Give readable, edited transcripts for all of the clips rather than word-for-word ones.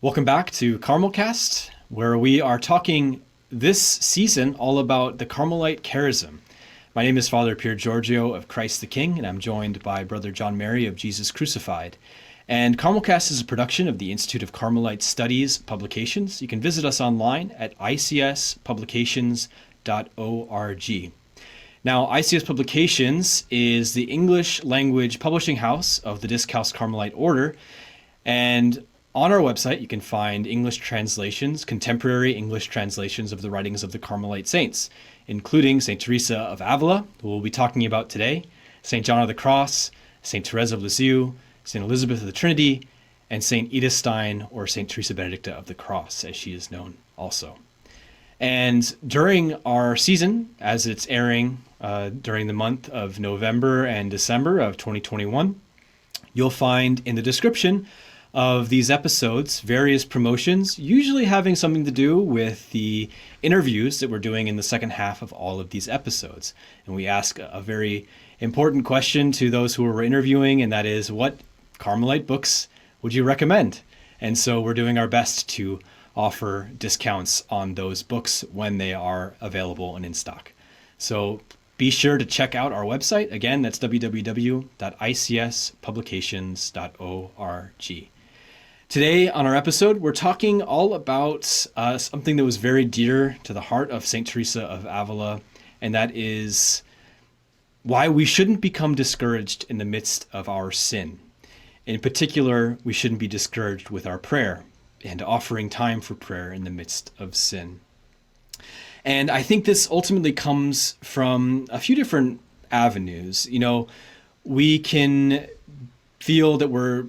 Welcome back to CarmelCast, where we are talking this season all about the Carmelite charism. My name is Father Pier Giorgio of Christ the King, and I'm joined by Brother John Mary of Jesus Crucified. And CarmelCast is a production of the Institute of Carmelite Studies Publications. You can visit us online at icspublications.org. Now, ICS Publications is the English language publishing house of the Discouragement Carmelite Order, and on our website, you can find English translations, contemporary English translations of the writings of the Carmelite saints, including St. Teresa of Avila, who we'll be talking about today, St. John of the Cross, St. Teresa of Lisieux, St. Elizabeth of the Trinity, and St. Edith Stein, or St. Teresa Benedicta of the Cross, as she is known also. And during our season, as it's airing during the month of November and December of 2021, you'll find in the description of these episodes various promotions, usually having something to do with the interviews that we're doing in the second half of all of these episodes. And we ask a very important question to those who we're interviewing, and that is, what Carmelite books would you recommend? And so we're doing our best to offer discounts on those books when they are available and in stock. So be sure to check out our website. Again, that's www.icspublications.org. Today on our episode, we're talking all about something that was very dear to the heart of St. Teresa of Avila, and that is why we shouldn't become discouraged in the midst of our sin. In particular, we shouldn't be discouraged with our prayer and offering time for prayer in the midst of sin. And I think this ultimately comes from a few different avenues. You know, we can feel that we're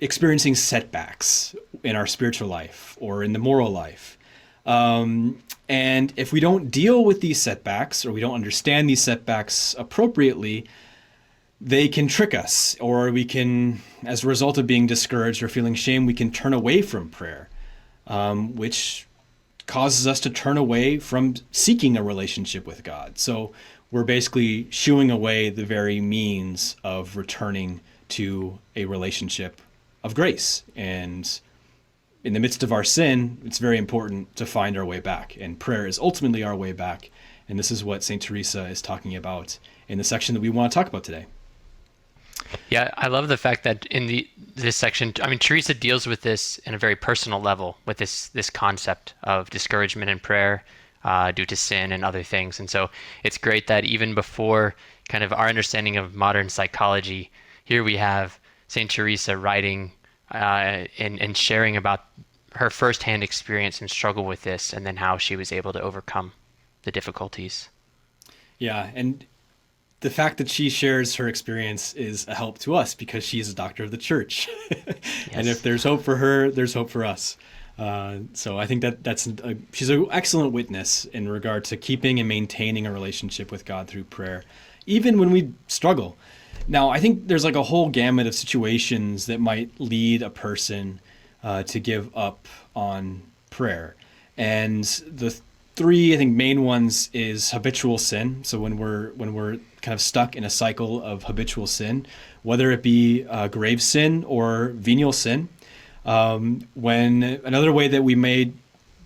experiencing setbacks in our spiritual life or in the moral life. And if we don't deal with these setbacks, or we don't understand these setbacks appropriately, they can trick us, or we can, as a result of being discouraged or feeling shame, we can turn away from prayer, which causes us to turn away from seeking a relationship with God. So we're basically shooing away the very means of returning to a relationship of grace. And in the midst of our sin, it's very important to find our way back. And prayer is ultimately our way back. And this is what St. Teresa is talking about in the section that we want to talk about today. Yeah, I love the fact that in this section, I mean, Teresa deals with this in a very personal level, with this concept of discouragement in prayer due to sin and other things. And so it's great that even before kind of our understanding of modern psychology, here we have St. Teresa writing and sharing about her firsthand experience and struggle with this, and then how she was able to overcome the difficulties. Yeah, and the fact that she shares her experience is a help to us because she is a doctor of the church. Yes. And if there's hope for her, there's hope for us. So I think she's an excellent witness in regard to keeping and maintaining a relationship with God through prayer, even when we struggle. Now, I think there's like a whole gamut of situations that might lead a person to give up on prayer. And the three, I think, main ones is habitual sin. So when we're kind of stuck in a cycle of habitual sin, whether it be grave sin or venial sin. When another way that we may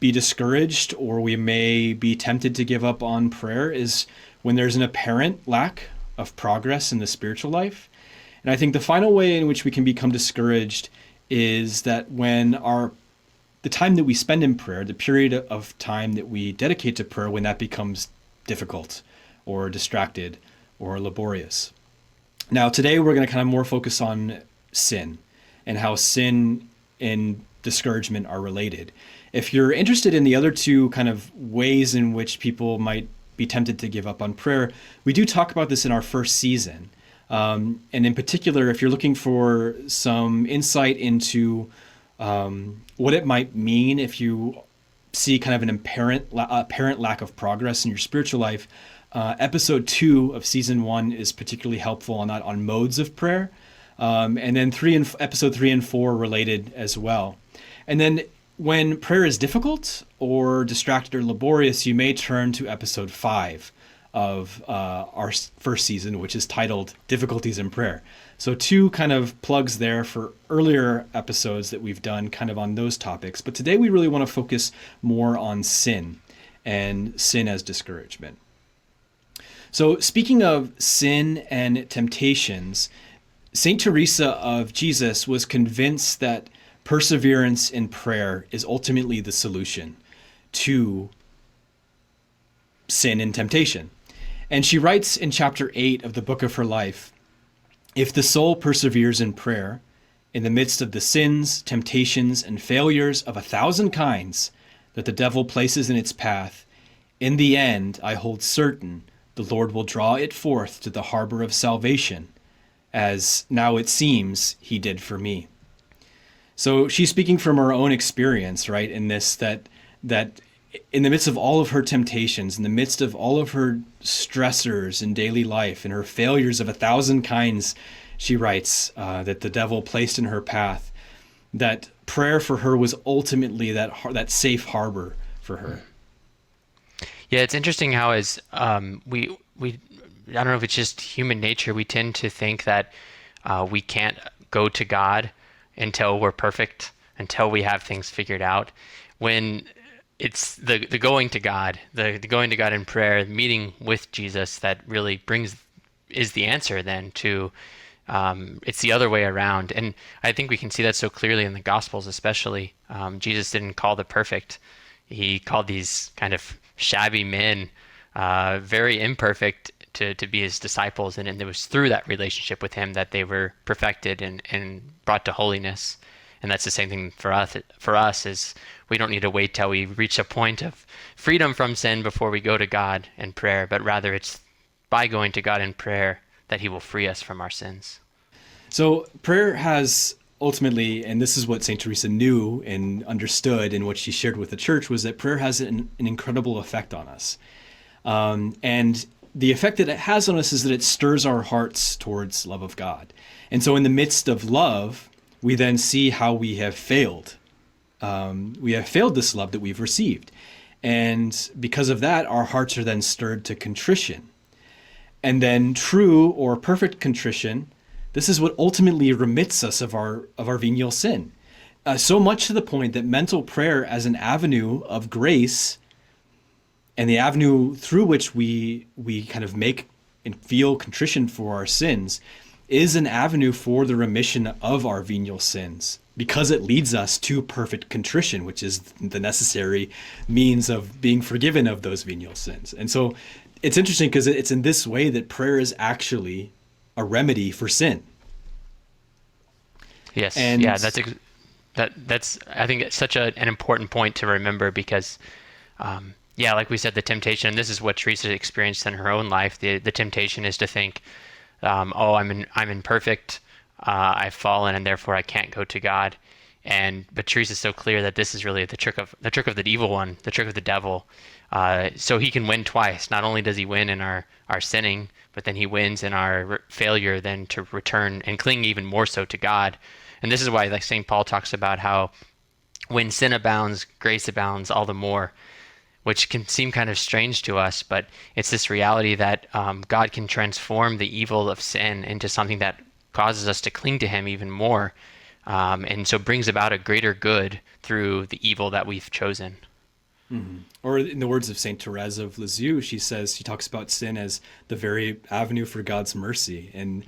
be discouraged or we may be tempted to give up on prayer is when there's an apparent lack of progress in the spiritual life. And I think the final way in which we can become discouraged is that when the time that we spend in prayer, the period of time that we dedicate to prayer, when that becomes difficult or distracted or laborious. Now, today we're going to kind of more focus on sin and how sin and discouragement are related. If you're interested in the other two kind of ways in which people might be tempted to give up on prayer, we do talk about this in our first season. And in particular, if you're looking for some insight into what it might mean if you see kind of an apparent lack of progress in your spiritual life, episode 2 of season 1 is particularly helpful on that, on modes of prayer. And then episode 3 and 4 related as well. And then when prayer is difficult or distracted or laborious, you may turn to episode 5 of our first season, which is titled Difficulties in Prayer. So 2 kind of plugs there for earlier episodes that we've done kind of on those topics. But today we really want to focus more on sin and sin as discouragement. So speaking of sin and temptations, St. Teresa of Jesus was convinced that perseverance in prayer is ultimately the solution to sin and temptation. And she writes in chapter 8 of the book of her life, "If the soul perseveres in prayer, in the midst of the sins, temptations, and failures of 1,000 kinds that the devil places in its path, in the end, I hold certain the Lord will draw it forth to the harbor of salvation, as now it seems he did for me." So she's speaking from her own experience, right, in this, that in the midst of all of her temptations, in the midst of all of her stressors in daily life, and her failures of 1,000 kinds, she writes, that the devil placed in her path, that prayer for her was ultimately that safe harbor for her. Yeah, it's interesting how as we I don't know if it's just human nature, we tend to think that we can't go to God until we're perfect, until we have things figured out, when it's the going to God, the going to God in prayer, meeting with Jesus that really is the answer then to, it's the other way around. And I think we can see that so clearly in the Gospels, especially. Jesus didn't call the perfect. He called these kind of shabby men, very imperfect, to be his disciples. And it was through that relationship with him that they were perfected and brought to holiness. And that's the same thing for us. For us, is we don't need to wait till we reach a point of freedom from sin before we go to God in prayer, but rather it's by going to God in prayer that he will free us from our sins. So prayer has ultimately, and this is what St. Teresa knew and understood and what she shared with the church, was that prayer has an incredible effect on us. And the effect that it has on us is that it stirs our hearts towards love of God. And so in the midst of love, we then see how we have failed. We have failed this love that we've received. And because of that, our hearts are then stirred to contrition. And then true or perfect contrition, this is what ultimately remits us of our venial sin. So much to the point that mental prayer as an avenue of grace, and the avenue through which we kind of make and feel contrition for our sins, is an avenue for the remission of our venial sins, because it leads us to perfect contrition, which is the necessary means of being forgiven of those venial sins. And so it's interesting because it's in this way that prayer is actually a remedy for sin. Yes, and yeah, that's I think it's such an important point to remember, because yeah, like we said, the temptation, and this is what Teresa experienced in her own life. The temptation is to think, oh, I'm imperfect, I've fallen, and therefore I can't go to God. But Teresa's so clear that this is really the trick of the evil one, the trick of the devil. So he can win twice. Not only does he win in our sinning, but then he wins in our failure then to return and cling even more so to God. And this is why, like St. Paul talks about how when sin abounds, grace abounds all the more, which can seem kind of strange to us, but it's this reality that God can transform the evil of sin into something that causes us to cling to him even more, and so brings about a greater good through the evil that we've chosen. Mm-hmm. Or in the words of St. Teresa of Lisieux, she talks about sin as the very avenue for God's mercy. And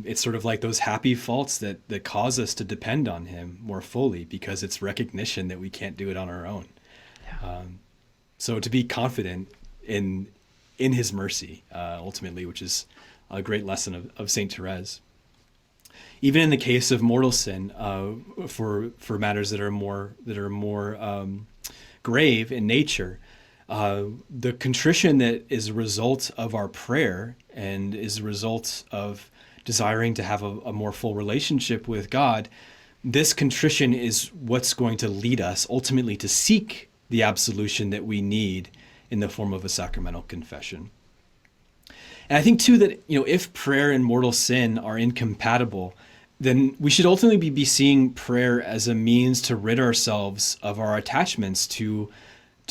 it's sort of like those happy faults that cause us to depend on him more fully, because it's recognition that we can't do it on our own. Yeah. So to be confident in his mercy, ultimately, which is a great lesson of St. Therese. Even in the case of mortal sin, for matters that are more grave in nature, the contrition that is a result of our prayer and is a result of desiring to have a more full relationship with God, this contrition is what's going to lead us ultimately to seek the absolution that we need in the form of a sacramental confession. And I think too that, if prayer and mortal sin are incompatible, then we should ultimately be seeing prayer as a means to rid ourselves of our attachments to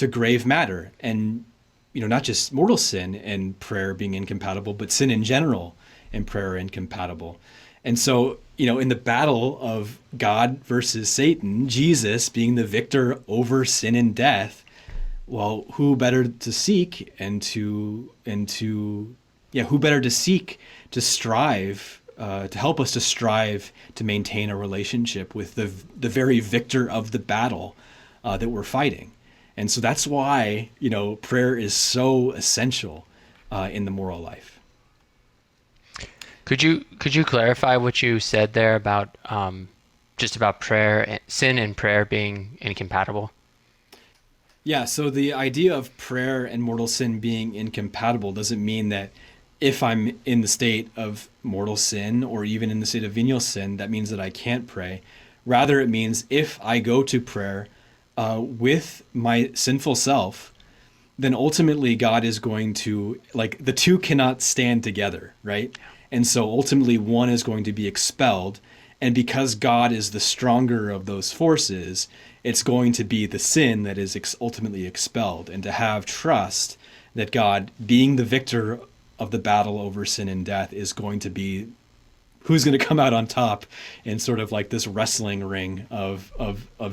grave matter. And not just mortal sin and prayer being incompatible, but sin in general and prayer are incompatible. And so, in the battle of God versus Satan, Jesus being the victor over sin and death, well, who better to seek who better to seek to strive, to help us to strive to maintain a relationship with the very victor of the battle that we're fighting. And so that's why, prayer is so essential in the moral life. Could you clarify what you said there about just about prayer, sin and prayer being incompatible? Yeah, so the idea of prayer and mortal sin being incompatible doesn't mean that if I'm in the state of mortal sin or even in the state of venial sin, that means that I can't pray. Rather, it means if I go to prayer with my sinful self, then ultimately God is going to, the two cannot stand together, right? And so ultimately one is going to be expelled. And because God is the stronger of those forces, it's going to be the sin that is ultimately expelled. And to have trust that God, being the victor of the battle over sin and death, is going to be who's going to come out on top in sort of like this wrestling ring of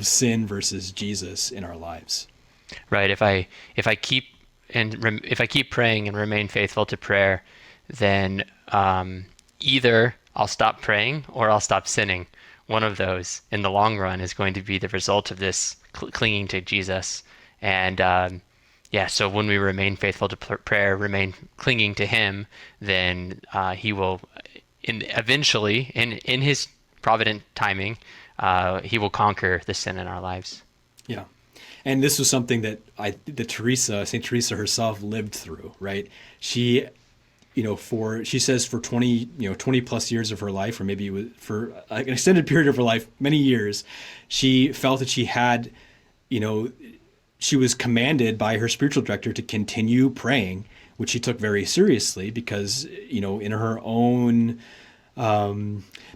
sin versus Jesus in our lives. Right. If I keep praying and remain faithful to prayer, then either I'll stop praying or I'll stop sinning. One of those in the long run is going to be the result of this clinging to Jesus. And so when we remain faithful to prayer, remain clinging to Him, then He will, eventually, in His provident timing, He will conquer the sin in our lives. Yeah. And this was something that St. Teresa herself lived through, right? She, she says for 20 plus years of her life, or maybe it was for an extended period of her life, many years, she felt that she had, she was commanded by her spiritual director to continue praying, which she took very seriously because, in her own,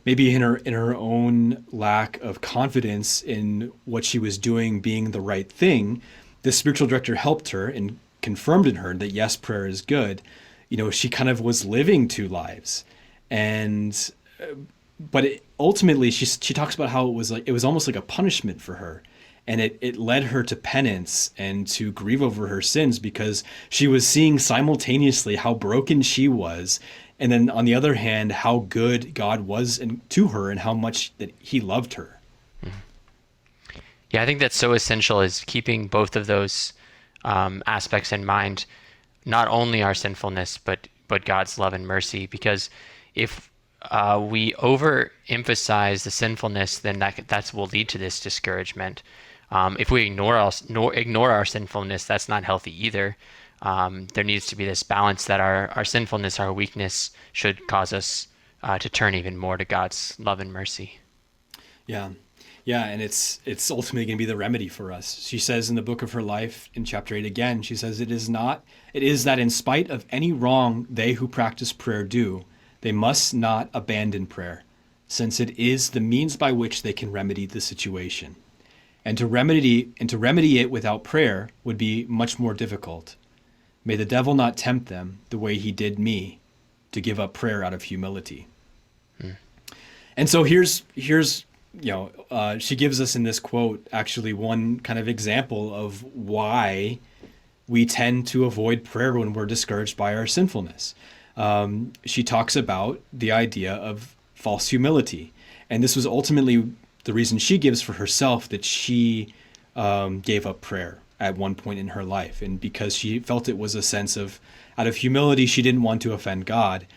maybe in her own lack of confidence in what she was doing being the right thing, the spiritual director helped her and confirmed in her that yes, prayer is good. She kind of was living two lives, but ultimately she talks about how it was almost like a punishment for her, and it led her to penance and to grieve over her sins because she was seeing simultaneously how broken she was, and then on the other hand how good God was to her and how much that He loved her. Mm-hmm. Yeah, I think that's so essential, is keeping both of those aspects in mind. Not only our sinfulness, but God's love and mercy. Because if we overemphasize the sinfulness, then that will lead to this discouragement. If we ignore our sinfulness, that's not healthy either. There needs to be this balance that our sinfulness, our weakness, should cause us to turn even more to God's love and mercy. Yeah. Yeah, and it's ultimately going to be the remedy for us. She says in the book of her life, in chapter 8 again, she says, it is that in spite of any wrong they who practice prayer do, they must not abandon prayer, since it is the means by which they can remedy the situation. And to remedy it without prayer would be much more difficult. May the devil not tempt them the way he did me, to give up prayer out of humility. And so here's she gives us in this quote actually one kind of example of why we tend to avoid prayer when we're discouraged by our sinfulness. She talks about the idea of false humility. And this was ultimately the reason she gives for herself that she gave up prayer at one point in her life. And because she felt it was a sense of, out of humility, she didn't want to offend God,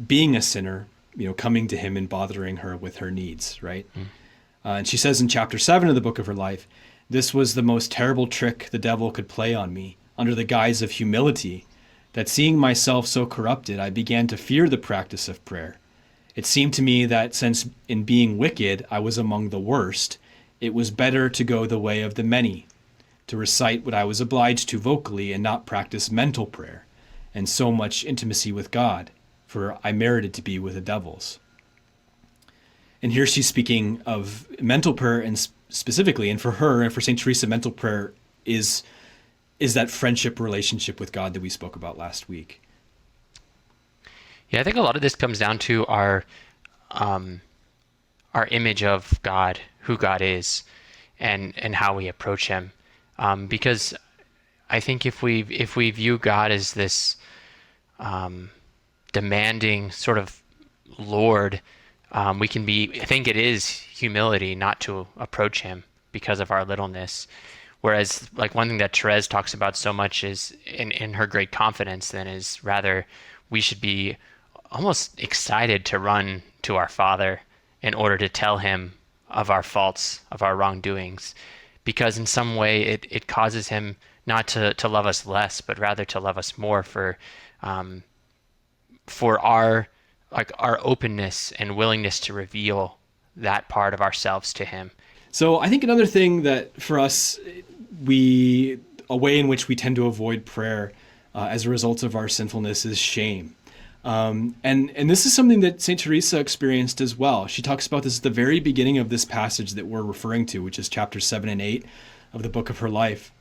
being a sinner, coming to Him and bothering her with her needs, right? And she says in chapter 7 of the book of her life, this was the most terrible trick the devil could play on me, under the guise of humility, that seeing myself so corrupted, I began to fear the practice of prayer. It seemed to me that since in being wicked I was among the worst, it was better to go the way of the many, to recite what I was obliged to vocally and not practice mental prayer, and so much intimacy with God, for I merited to be with the devils. And here she's speaking of mental prayer, and specifically, and for her and for St. Teresa, mental prayer is is that friendship relationship with God that we spoke about last week. Yeah, I think a lot of this comes down to our image of God, who God is, and how we approach Him. Because I think if we view God as this demanding sort of Lord, we can be. I think it is humility not to approach Him because of our littleness. Whereas, like one thing that Therese talks about so much is in her great confidence, then is rather we should be almost excited to run to our Father in order to tell Him of our faults, of our wrongdoings, because in some way it causes Him not to love us less, but rather to love us more for our our openness and willingness to reveal that part of ourselves to Him. So I think another thing that for us, a way in which we tend to avoid prayer as a result of our sinfulness is shame. And this is something that St. Teresa experienced as well. She talks about this at the very beginning of this passage that we're referring to, which is chapters 7 and 8 of the book of her life.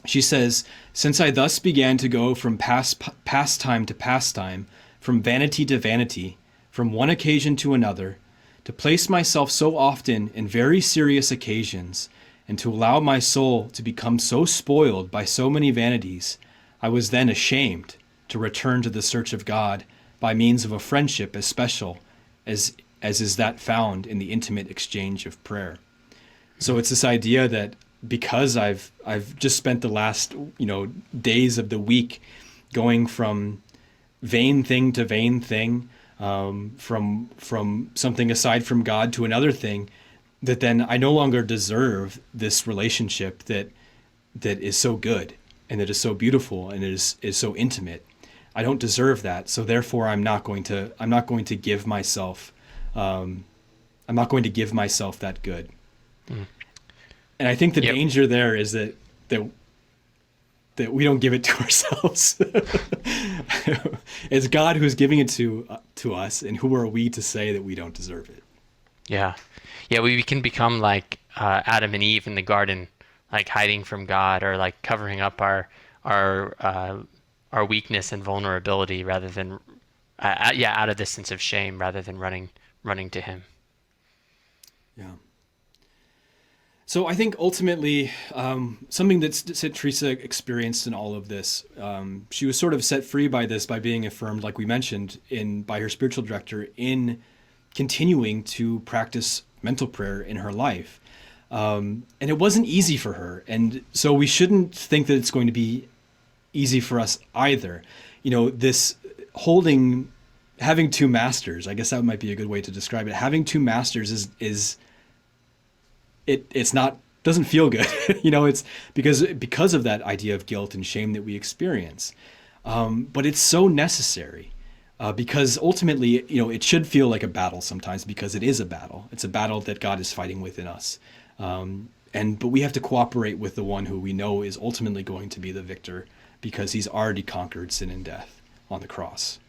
She says, "Since I thus began to go from pastime to pastime, from vanity to vanity, from one occasion to another, to place myself so often in very serious occasions, and to allow my soul to become so spoiled by so many vanities, I was then ashamed to return to the search of God by means of a friendship as special as is that found in the intimate exchange of prayer." So it's this idea that because I've just spent the last days of the week going from vain thing to vain thing, from something aside from God to another thing, that then I no longer deserve this relationship that is so good and that is so beautiful and is so intimate. I don't deserve that, so therefore I'm not going to give myself that good. Mm. And I think the danger there is that we don't give it to ourselves. It's God who's giving it to us, and who are we to say that we don't deserve it? Yeah, we can become like Adam and Eve in the garden, like hiding from God, or like covering up our weakness and vulnerability, rather than out of this sense of shame, rather than running to Him. Yeah. So I think ultimately, something that St. Teresa experienced in all of this, she was sort of set free by this, by being affirmed, like we mentioned, by her spiritual director, in continuing to practice mental prayer in her life. And it wasn't easy for her. And so we shouldn't think that it's going to be easy for us either. This having two masters, I guess that might be a good way to describe it. Having two masters it's not, doesn't feel good. It's because of that idea of guilt and shame that we experience. But it's so necessary, because ultimately, it should feel like a battle sometimes, because it is a battle. It's a battle that God is fighting within us. But we have to cooperate with the one who we know is ultimately going to be the victor, because He's already conquered sin and death on the cross.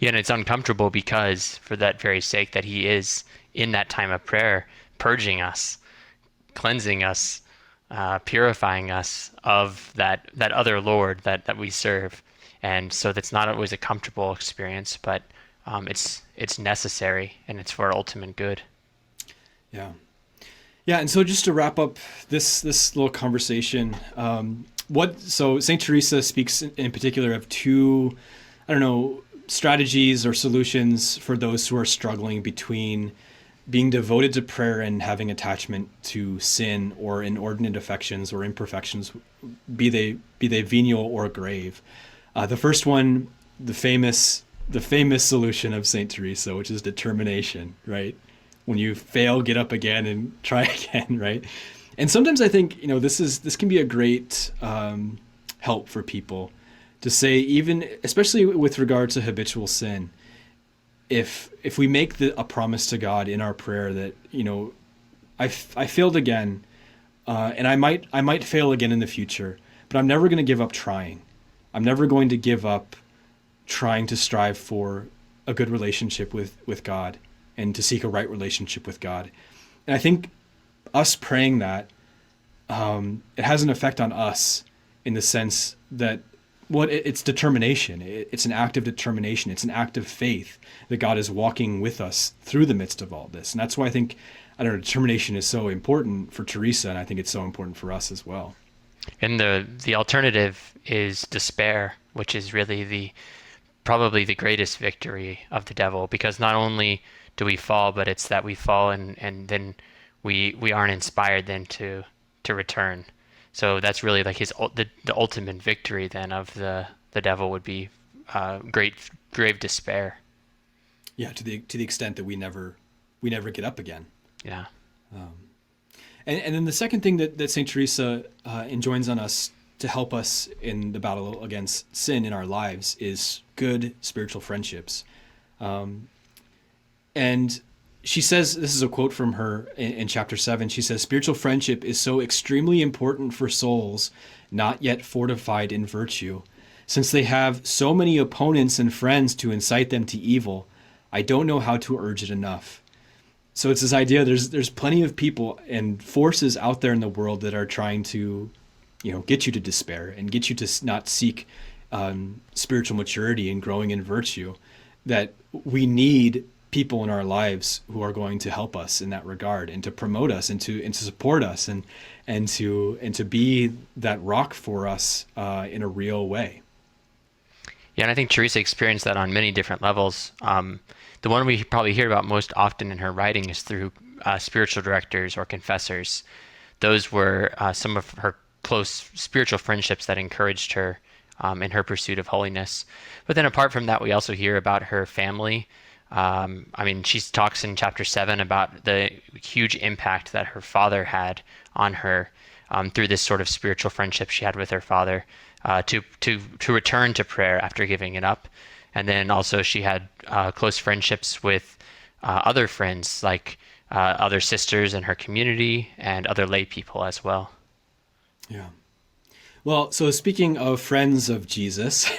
Yeah, and it's uncomfortable because for that very sake that He is in that time of prayer, purging us, cleansing us, purifying us of that other Lord that we serve. And so that's not always a comfortable experience, but it's necessary, and it's for our ultimate good. Yeah. Yeah, and so just to wrap up this little conversation, so St. Teresa speaks in particular of two, strategies or solutions for those who are struggling between being devoted to prayer and having attachment to sin or inordinate affections or imperfections, be they venial or grave. The first one, the famous solution of St. Teresa, which is determination, right? When you fail, get up again and try again, right? And sometimes I think, this can be a great help for people to say, even especially with regard to habitual sin. If we make a promise to God in our prayer that, I failed again, and I might fail again in the future, but I'm never going to give up trying. I'm never going to give up trying to strive for a good relationship with God and to seek a right relationship with God. And I think us praying that, it has an effect on us in the sense that it's determination. It's an act of determination. It's an act of faith that God is walking with us through the midst of all this. And that's why I think, I don't know, determination is so important for Teresa, and I think it's so important for us as well. And the alternative is despair, which is really probably the greatest victory of the devil, because not only do we fall, but it's that we fall and then we aren't inspired then to return. So that's really like the ultimate victory then of the devil would be grave despair. Yeah, to the extent that we never get up again. Yeah. And then the second thing that Saint Teresa enjoins on us to help us in the battle against sin in our lives is good spiritual friendships. And she says, this is a quote from her in chapter 7. She says, "Spiritual friendship is so extremely important for souls not yet fortified in virtue. Since they have so many opponents and friends to incite them to evil, I don't know how to urge it enough." So it's this idea, there's plenty of people and forces out there in the world that are trying to, get you to despair and get you to not seek spiritual maturity and growing in virtue, that we need people in our lives who are going to help us in that regard and to promote us and to support us and to be that rock for us in a real way. Yeah, and I think Teresa experienced that on many different levels. The one we probably hear about most often in her writing is through spiritual directors or confessors. Those were some of her close spiritual friendships that encouraged her in her pursuit of holiness. But then apart from that, we also hear about her family. She talks in chapter 7 about the huge impact that her father had on her through this sort of spiritual friendship she had with her father, to return to prayer after giving it up. And then also she had close friendships with other friends, like other sisters in her community and other lay people as well. Yeah. Well, so speaking of friends of Jesus,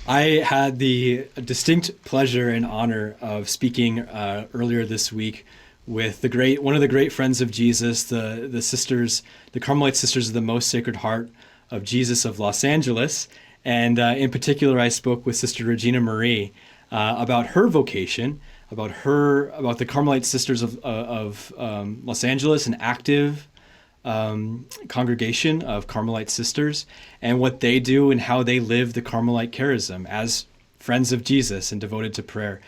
I had the distinct pleasure and honor of speaking earlier this week with one of the great friends of Jesus, the sisters, the Carmelite Sisters of the Most Sacred Heart of Jesus of Los Angeles. And in particular, I spoke with Sister Regina Marie about her vocation, about the Carmelite Sisters of Los Angeles, an active congregation of Carmelite Sisters, and what they do and how they live the Carmelite charism as friends of Jesus and devoted to prayer.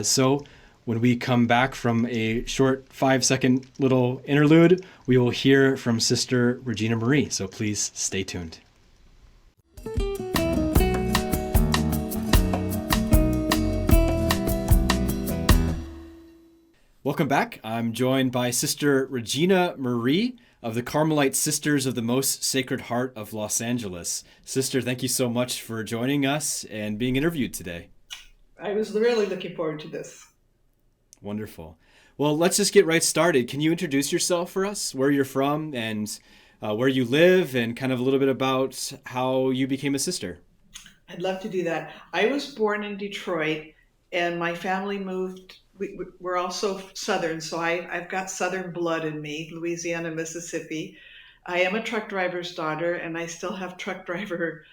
So when we come back from a short 5-second little interlude, we will hear from Sister Regina Marie. So please stay tuned. Welcome back. I'm joined by Sister Regina Marie of the Carmelite Sisters of the Most Sacred Heart of Los Angeles. Sister, thank you so much for joining us and being interviewed today. I was really looking forward to this. Wonderful. Well, let's just get right started. Can you introduce yourself for us, where you're from and where you live, and kind of a little bit about how you became a sister? I'd love to do that. I was born in Detroit, and my family moved. We're also Southern, so I've got Southern blood in me, Louisiana, Mississippi. I am a truck driver's daughter, and I still have truck driver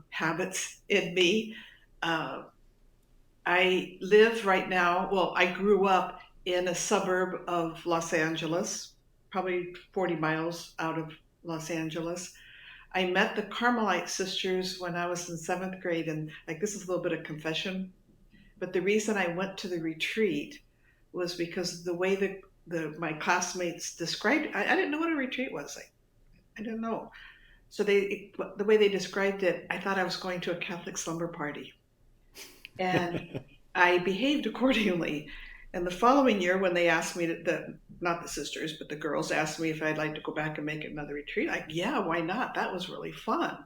habits in me. I live right now, I grew up in a suburb of Los Angeles, probably 40 miles out of Los Angeles. I met the Carmelite Sisters when I was in 7th grade, and this is a little bit of confession. But the reason I went to the retreat was because the way my classmates described it, I didn't know what a retreat was. I didn't know. So the way they described it, I thought I was going to a Catholic slumber party. And I behaved accordingly. And the following year, when they asked me, not the sisters, but the girls asked me if I'd like to go back and make another retreat, yeah, why not? That was really fun.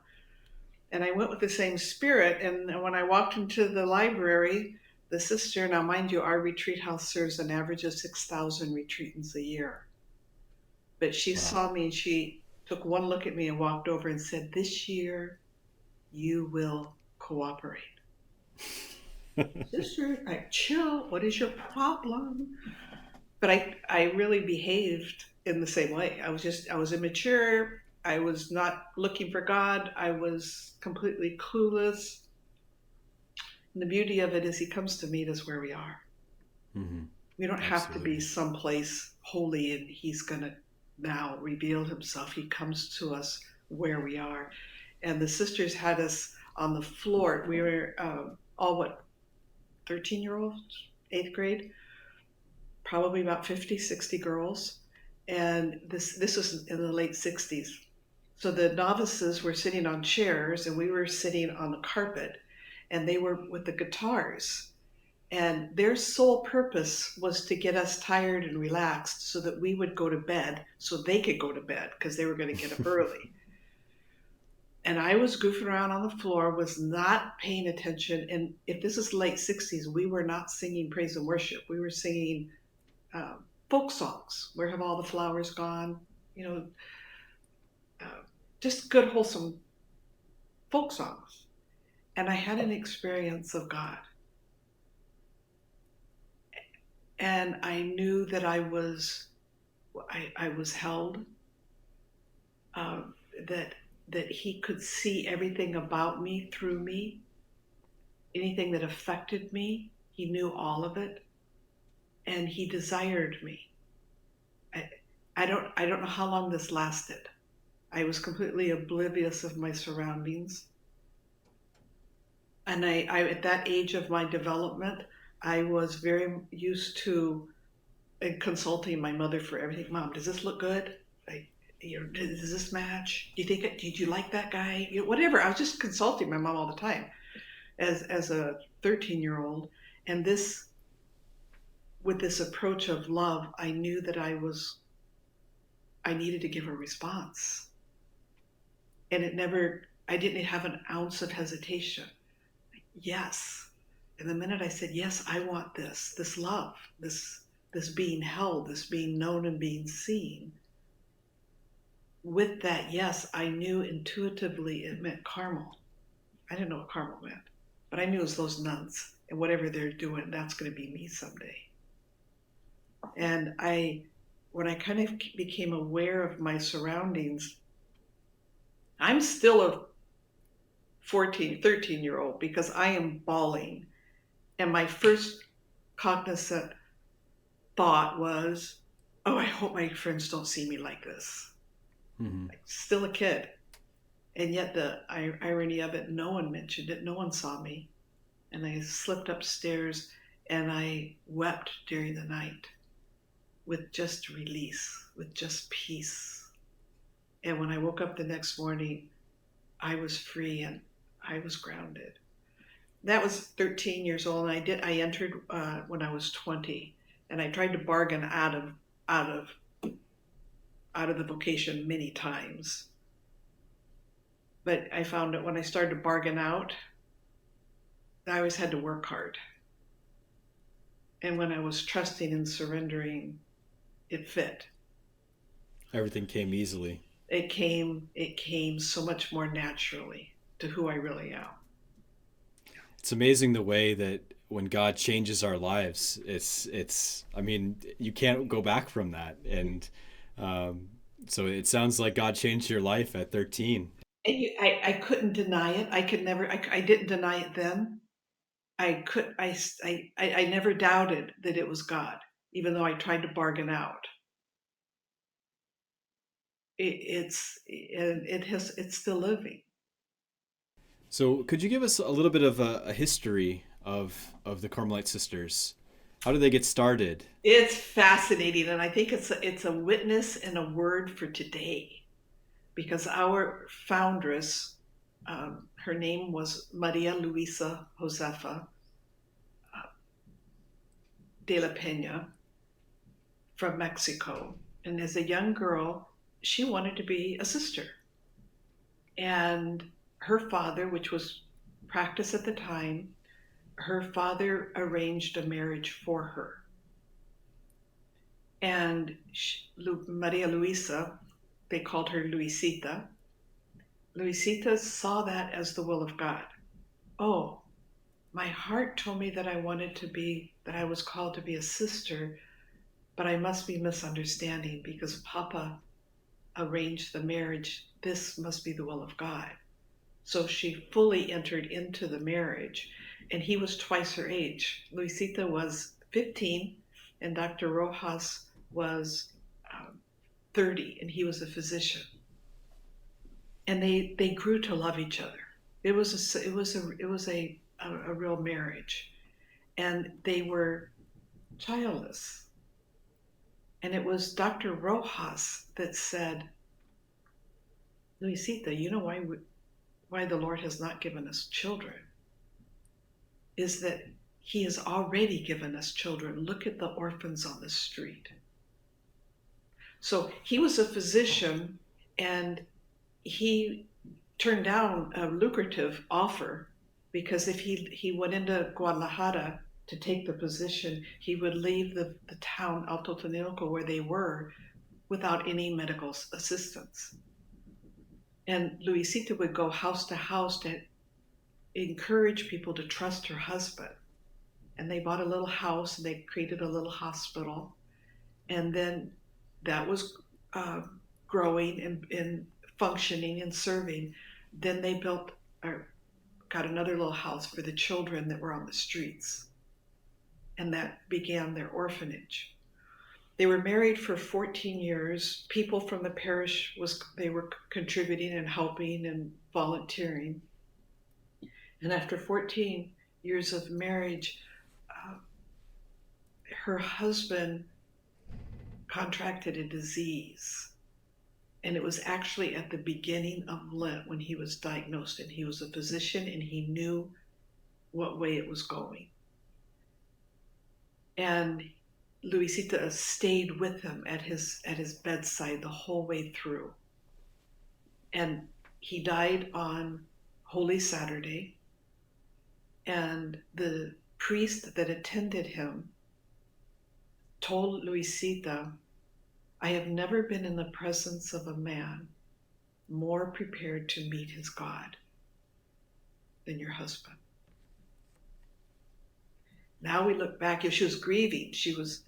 And I went with the same spirit. And when I walked into the library, the sister, now mind you, our retreat house serves an average of 6,000 retreatants a year. But she saw me and she took one look at me and walked over and said, "This year you will cooperate." Sister, chill, what is your problem? But I really behaved in the same way. I was immature. I was not looking for God. I was completely clueless. And the beauty of it is he comes to meet us where we are. Mm-hmm. We don't have to be Absolutely. someplace holy and he's going to now reveal himself. He comes to us where we are. And the sisters had us on the floor. We were all, 13-year-olds, 8th grade, probably about 50, 60 girls. And this was in the late 60s. So the novices were sitting on chairs and we were sitting on the carpet, and they were with the guitars. And their sole purpose was to get us tired and relaxed so that we would go to bed so they could go to bed because they were going to get up early. And I was goofing around on the floor, was not paying attention. And if this is late 60s, we were not singing praise and worship. We were singing folk songs. Where have all the flowers gone? You know, just good, wholesome folk songs. And I had an experience of God. And I knew that I was held, that he could see everything about me through me, anything that affected me, he knew all of it, and he desired me. I don't know how long this lasted. I was completely oblivious of my surroundings. And I at that age of my development, I was very used to consulting my mother for everything. Mom, does this look good? Does this match? Do you think did you like that guy? Whatever. I was just consulting my mom all the time as a 13-year-old. And with this approach of love, I knew that I needed to give a response. And I didn't have an ounce of hesitation. Yes. And the minute I said, yes, I want this love, this being held, this being known and being seen. With that, yes, I knew intuitively it meant Carmel. I didn't know what Carmel meant, but I knew it was those nuns, and whatever they're doing, that's going to be me someday. And when I kind of became aware of my surroundings, I'm still a 13-year-old because I am bawling. And my first cognizant thought was, oh, I hope my friends don't see me like this. Mm-hmm. Like, still a kid. And yet the irony of it, no one mentioned it. No one saw me. And I slipped upstairs and I wept during the night with just release, with just peace. And when I woke up the next morning, I was free and I was grounded. That was 13 years old, and I entered when I was 20, and I tried to bargain out of the vocation many times. But I found that when I started to bargain out, I always had to work hard. And when I was trusting and surrendering, it fit. Everything came easily. It came so much more naturally to who I really am. It's amazing the way that when God changes our lives, I mean, you can't go back from that. And so it sounds like God changed your life at 13. And I couldn't deny it. I didn't deny it then. I never doubted that it was God, even though I tried to bargain out. It's still living. So could you give us a little bit of a history of the Carmelite Sisters? How did they get started? It's fascinating, and I think it's a witness and a word for today, because our foundress, her name was Maria Luisa Josefa de la Peña from Mexico. And as a young girl, she wanted to be a sister. And her father, which was practice at the time, her father arranged a marriage for her. And Maria Luisa, they called her Luisita. Luisita saw that as the will of God. Oh, my heart told me that I was called to be a sister, but I must be misunderstanding because Papa arranged the marriage, this must be the will of God. So she fully entered into the marriage, and he was twice her age. Luisita was 15, and Dr. Rojas was 30, and he was a physician. And they grew to love each other. It was a real marriage, and they were childless. And it was Dr. Rojas that said, Luisita, you know why the Lord has not given us children? Is that he has already given us children. Look at the orphans on the street. So he was a physician, and he turned down a lucrative offer, because if he went into Guadalajara to take the position, he would leave the town Altotonilco where they were without any medical assistance. And Luisita would go house to house to encourage people to trust her husband. And they bought a little house, and they created a little hospital. And then that was growing and functioning and serving. Then they got another little house for the children that were on the streets. And that began their orphanage. They were married for 14 years. People from the parish they were contributing and helping and volunteering. And after 14 years of marriage, her husband contracted a disease. And it was actually at the beginning of Lent when he was diagnosed, and he was a physician and he knew what way it was going. And Luisita stayed with him at his bedside the whole way through. And he died on Holy Saturday, and the priest that attended him told Luisita, I have never been in the presence of a man more prepared to meet his God than your husband. Now we look back, she was grieving, she was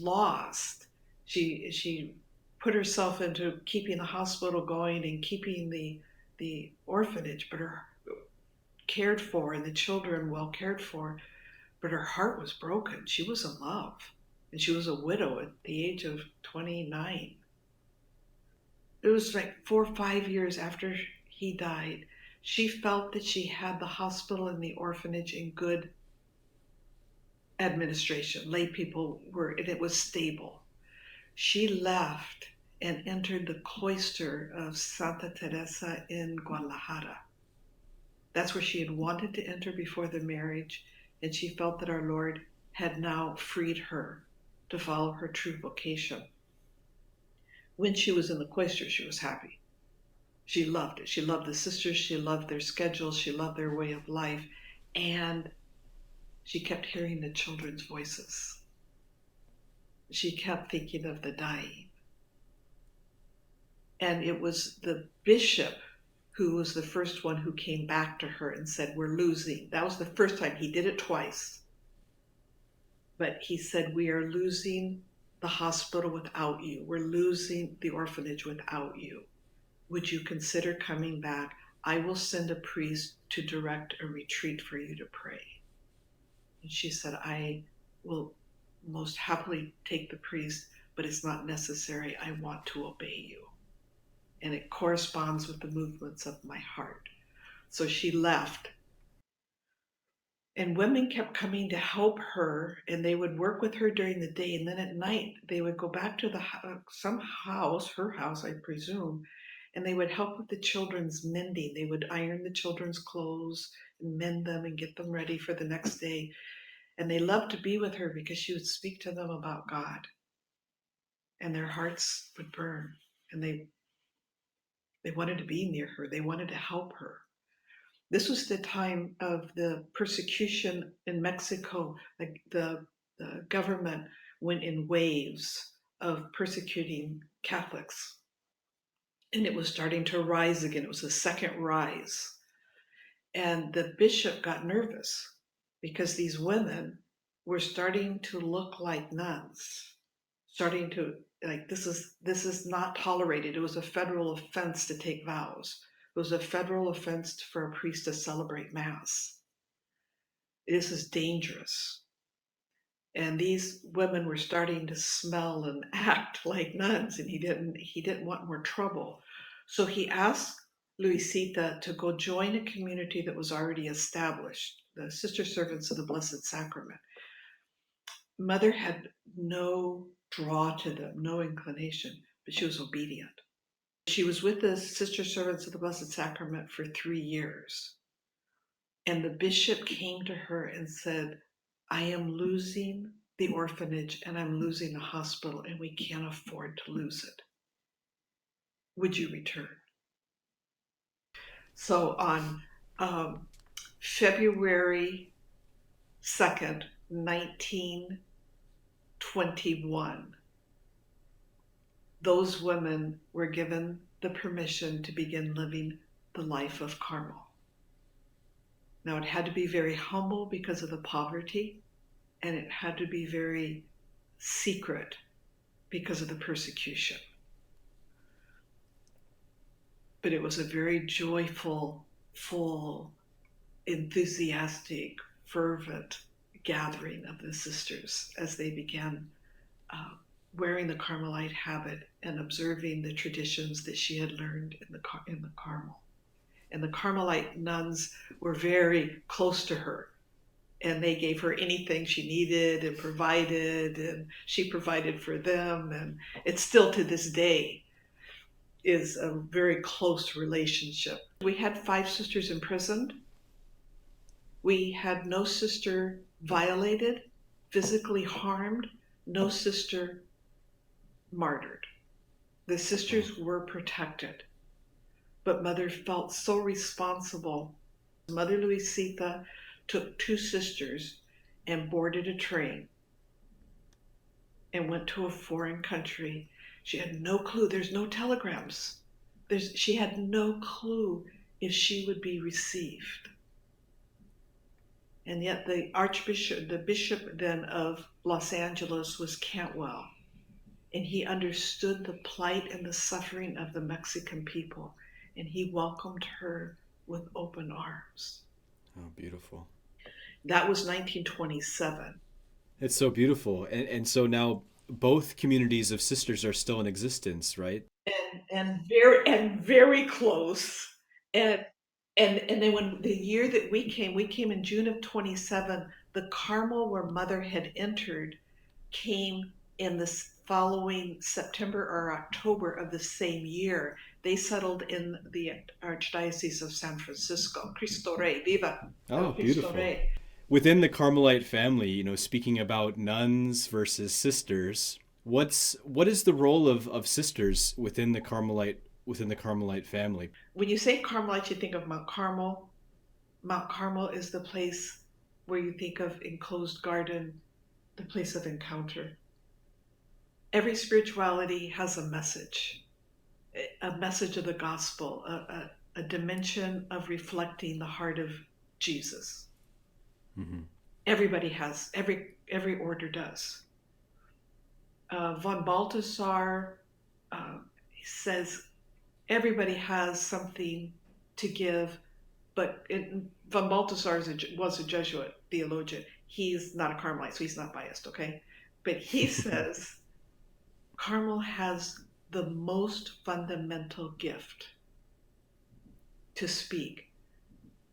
lost. She put herself into keeping the hospital going and keeping the orphanage, but her cared for, and the children well cared for, but her heart was broken. She was in love, and she was a widow at the age of 29. It was like 4 or 5 years after he died. She felt that she had the hospital and the orphanage in good administration. Lay people were, and it was stable. She left and entered the cloister of Santa Teresa in Guadalajara. That's where she had wanted to enter before the marriage, and she felt that our Lord had now freed her to follow her true vocation. When she was in the cloister, she was happy. She loved it. She loved the sisters. She loved their schedules. She loved their way of life. And she kept hearing the children's voices. She kept thinking of the dying. And it was the bishop who was the first one who came back to her and said, we're losing. That was the first time. He did it twice. But he said, we are losing the hospital without you. We're losing the orphanage without you. Would you consider coming back? I will send a priest to direct a retreat for you to pray. And she said, I will most happily take the priest, but it's not necessary. I want to obey you. And it corresponds with the movements of my heart. So she left. And women kept coming to help her, and they would work with her during the day. And then at night, they would go back to some house, her house, I presume, and they would help with the children's mending. They would iron the children's clothes and mend them and get them ready for the next day. And they loved to be with her because she would speak to them about God. And their hearts would burn, and they wanted to be near her. They wanted to help her. This was the time of the persecution in Mexico. Like the government went in waves of persecuting Catholics. And it was starting to rise again. It was the second rise. And the bishop got nervous because these women were starting to look like nuns, starting to like this is not tolerated. It was a federal offense to take vows. It was a federal offense for a priest to celebrate Mass. This is dangerous. And these women were starting to smell and act like nuns, and he didn't want more trouble. So he asked Luisita to go join a community that was already established, the Sister Servants of the Blessed Sacrament. Mother had no draw to them, no inclination, but she was obedient. She was with the Sister Servants of the Blessed Sacrament for 3 years. And the bishop came to her and said, I am losing the orphanage and I'm losing the hospital, and we can't afford to lose it. Would you return? So on February 2nd, 1921, those women were given the permission to begin living the life of Carmel. Now, it had to be very humble because of the poverty, and it had to be very secret because of the persecution. But it was a very joyful, full, enthusiastic, fervent gathering of the sisters as they began wearing the Carmelite habit and observing the traditions that she had learned in the Carmel. And the Carmelite nuns were very close to her, and they gave her anything she needed and provided, and she provided for them. And it's still to this day is a very close relationship. We had 5 sisters imprisoned. We had no sister violated, physically harmed, no sister martyred. The sisters were protected. But Mother felt so responsible. Mother Luisita took 2 sisters and boarded a train and went to a foreign country. She had no clue. There's no telegrams. She had no clue if she would be received. And yet the bishop then of Los Angeles was Cantwell, and he understood the plight and the suffering of the Mexican people, and he welcomed her with open arms. Oh, beautiful. That was 1927. It's so beautiful. And so now both communities of sisters are still in existence, right? And very close. And then when the year that we came in June of 27, the Carmel where Mother had entered came in this following September or October of the same year. They settled in the Archdiocese of San Francisco. Cristo Rey, viva! Oh, Cristo beautiful. Rey. Within the Carmelite family, speaking about nuns versus sisters, what is the role of sisters within the Carmelite family? When you say Carmelite, you think of Mount Carmel. Mount Carmel is the place where you think of enclosed garden, the place of encounter. Every spirituality has a message of the gospel, a dimension of reflecting the heart of Jesus. Mm-hmm. Everybody has, every order does. Von Balthasar says everybody has something to give, but von Balthasar was a Jesuit theologian. He's not a Carmelite, so he's not biased, okay? But he says Carmel has the most fundamental gift to speak,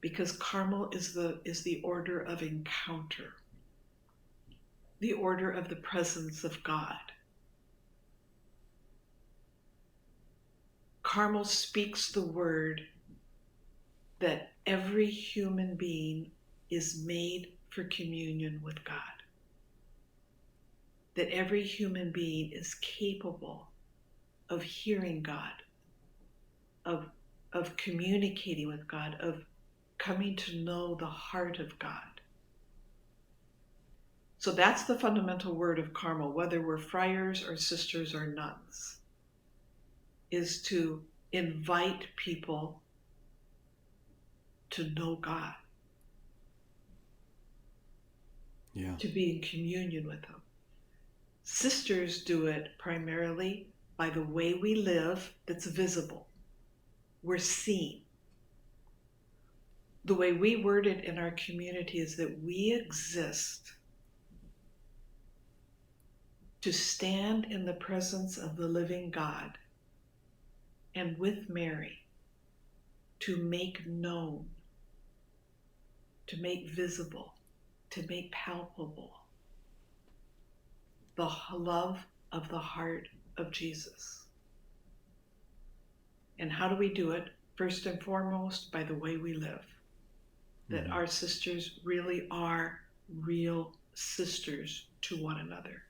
because Carmel is the order of encounter, the order of the presence of God. Carmel speaks the word that every human being is made for communion with God, that every human being is capable of hearing God, of communicating with God, of coming to know the heart of God. So that's the fundamental word of Carmel, whether we're friars or sisters or nuns, is to invite people to know God, to be in communion with Him. Sisters do it primarily by the way we live that's visible. We're seen. The way we word it in our community is that we exist to stand in the presence of the living God and with Mary to make known, to make visible, to make palpable the love of the heart of Jesus. And how do we do it? First and foremost, by the way we live. That our sisters really are real sisters to one another.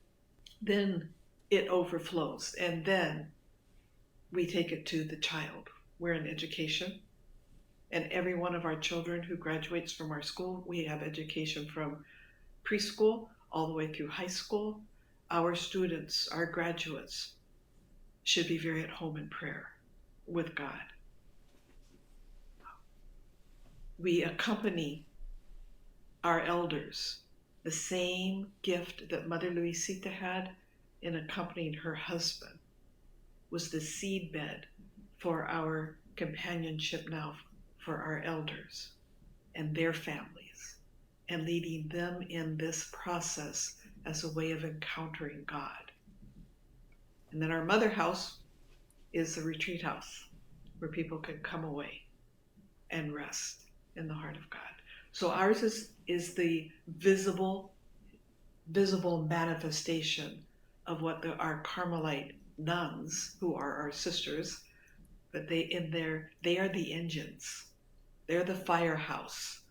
Then it overflows, and then we take it to the child. We're in education, and every one of our children who graduates from our school, we have education from preschool all the way through high school. Our students, our graduates, should be very at home in prayer with God. We accompany our elders. The same gift that Mother Luisita had in accompanying her husband was the seedbed for our companionship now for our elders and their families, and leading them in this process as a way of encountering God. And then our mother house is a retreat house where people can come away and rest in the heart of God. So ours is the visible manifestation of what our Carmelite nuns, who are our sisters, but they are the engines. They're the firehouse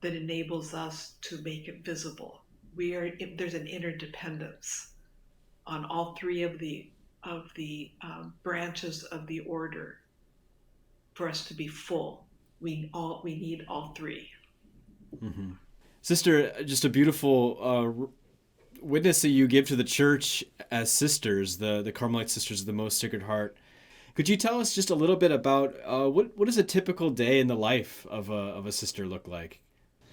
that enables us to make it visible. There's an interdependence on all three of the branches of the order for us to be full. We need all three. Mm-hmm. Sister, just a beautiful witness that you give to the church as sisters, the Carmelite Sisters of the Most Sacred Heart. Could you tell us just a little bit about what does a typical day in the life of a sister look like?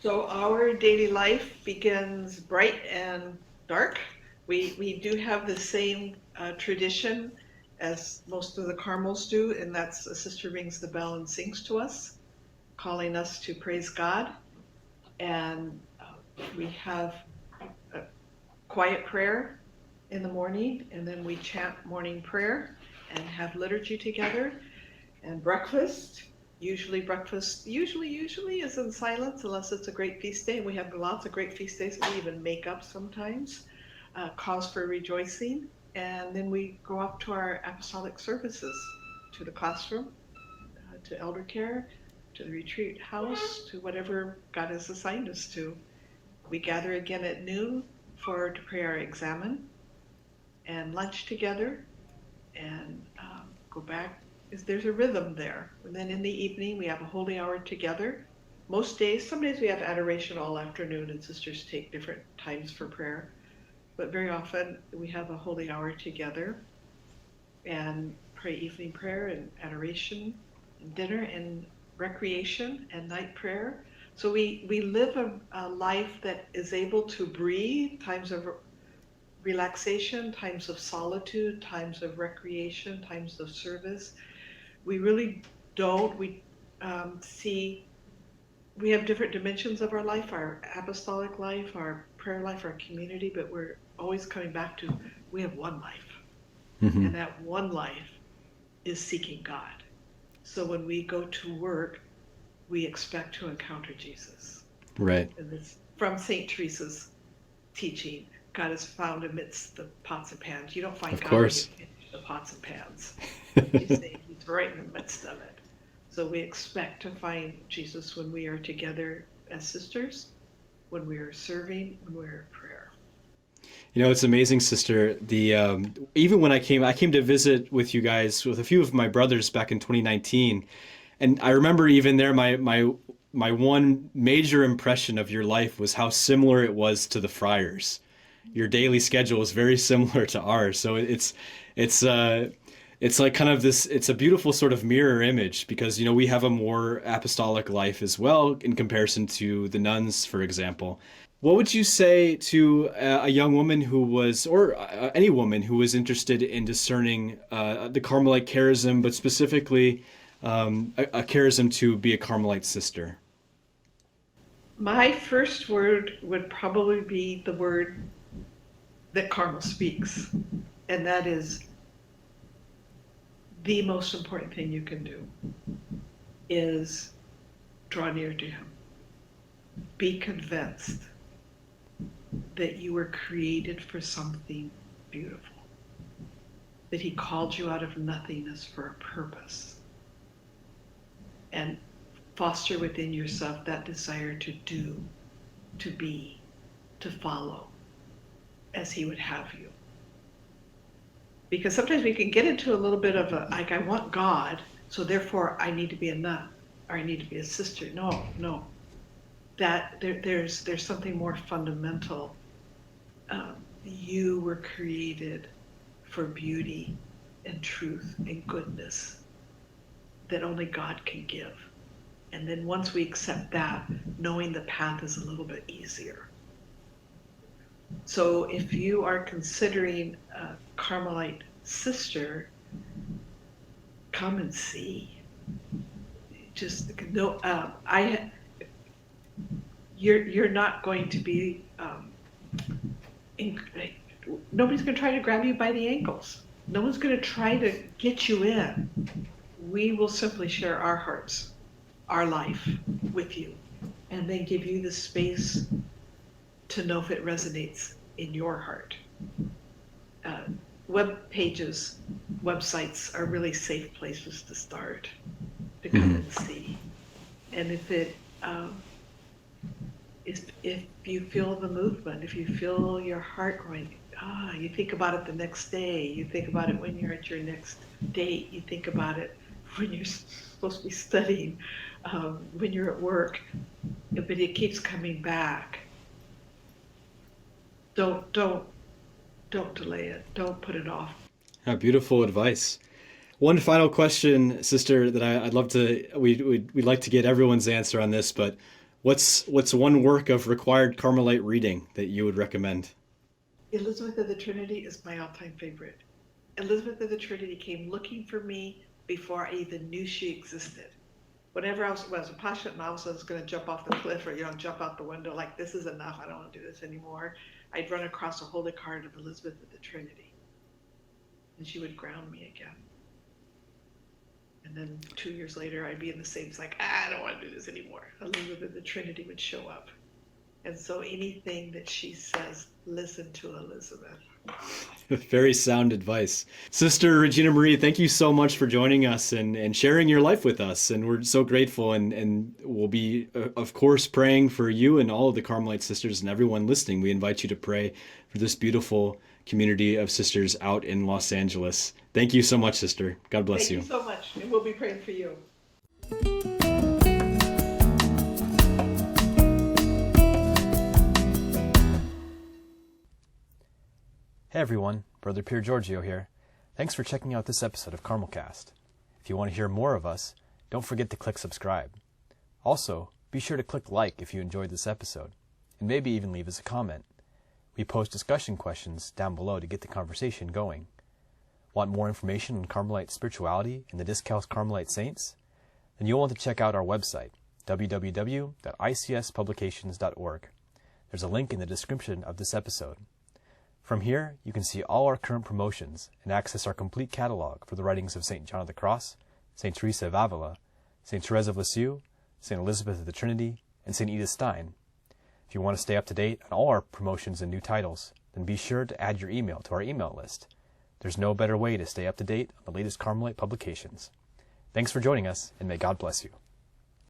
So our daily life begins bright and dark. We do have the same tradition as most of the Carmels do, and that's a sister rings the bell and sings to us, calling us to praise God. And we have a quiet prayer in the morning, and then we chant morning prayer and have liturgy together, and breakfast. Usually is in silence unless it's a great feast day. We have lots of great feast days. We even make up sometimes, cause for rejoicing. And then we go off to our apostolic services, to the classroom, to elder care, to the retreat house, to whatever God has assigned us to. We gather again at noon to pray our examen and lunch together and go back. There's a rhythm there. And then in the evening, we have a holy hour together. Most days, some days we have adoration all afternoon and sisters take different times for prayer. But very often we have a holy hour together and pray evening prayer and adoration and dinner and recreation and night prayer. So we live a life that is able to breathe, times of relaxation, times of solitude, times of recreation, times of service. We really don't. We have different dimensions of our life, our apostolic life, our prayer life, our community, but we're always coming back to we have one life. Mm-hmm. And that one life is seeking God. So when we go to work, we expect to encounter Jesus. Right. And it's from St. Teresa's teaching, God is found amidst the pots and pans. You don't find God in the pots and pans. You say he's right in the midst of it. So we expect to find Jesus when we are together as sisters, when we are serving, when we're in prayer. You know, it's amazing, sister. The even when I came to visit with you guys with a few of my brothers back in 2019, and I remember even there my one major impression of your life was how similar it was to the friars. Your daily schedule is very similar to ours, so it's like kind of this. It's a beautiful sort of mirror image because you know we have a more apostolic life as well in comparison to the nuns, for example. What would you say to a young woman who was, or any woman who was interested in discerning the Carmelite charism, but specifically a charism to be a Carmelite sister? My first word would probably be the word that Carmel speaks, and that is the most important thing you can do is draw near to him. Be convinced that you were created for something beautiful, that he called you out of nothingness for a purpose, and foster within yourself that desire to do, to be, to follow as he would have you. Because sometimes we can get into a little bit of a, like, I want God, so therefore I need to be a nun, or I need to be a sister. No. That there's something more fundamental. You were created for beauty and truth and goodness that only God can give. And then once we accept that, knowing the path is a little bit easier. So if you are considering a Carmelite sister, come and see. Just no, you're not going to be. Nobody's going to try to grab you by the ankles. No one's going to try to get you in. We will simply share our hearts, our life with you, and then give you the space to know if it resonates in your heart. Web pages, websites are really safe places to start, to come and see. And if you feel the movement, if you feel your heart going, you think about it the next day, you think about it when you're at your next date, you think about it when you're supposed to be studying, when you're at work, but it keeps coming back. Don't delay it. Don't put it off. Beautiful advice. One final question, sister, that I'd love to, we'd like to get everyone's answer on this, but what's one work of required Carmelite reading that you would recommend? Elizabeth of the Trinity is my all-time favorite. Elizabeth of the Trinity came looking for me before I even knew she existed. Whenever I was a passionate novelist, I was going to jump off the cliff or jump out the window, like, this is enough, I don't want to do this anymore. I'd run across a holy card of Elizabeth of the Trinity, and she would ground me again. And then 2 years later, I'd be in the same, it's like, I don't want to do this anymore. Elizabeth of the Trinity would show up. And so anything that she says, listen to Elizabeth. Very sound advice. Sister Regina Marie, thank you so much for joining us and sharing your life with us. And we're so grateful, and we'll be, of course, praying for you and all of the Carmelite sisters and everyone listening. We invite you to pray for this beautiful community of sisters out in Los Angeles. Thank you so much, sister. God bless you. Thank you so much. And we'll be praying for you. Hey everyone, Brother Pier Giorgio here. Thanks for checking out this episode of CarmelCast. If you want to hear more of us, don't forget to click subscribe. Also, be sure to click like if you enjoyed this episode, and maybe even leave us a comment. We post discussion questions down below to get the conversation going. Want more information on Carmelite spirituality and the Discalced Carmelite Saints? Then you'll want to check out our website, www.icspublications.org. There's a link in the description of this episode. From here, you can see all our current promotions and access our complete catalog for the writings of St. John of the Cross, St. Teresa of Avila, St. Therese of Lisieux, St. Elizabeth of the Trinity, and St. Edith Stein. If you want to stay up to date on all our promotions and new titles, then be sure to add your email to our email list. There's no better way to stay up to date on the latest Carmelite publications. Thanks for joining us, and may God bless you.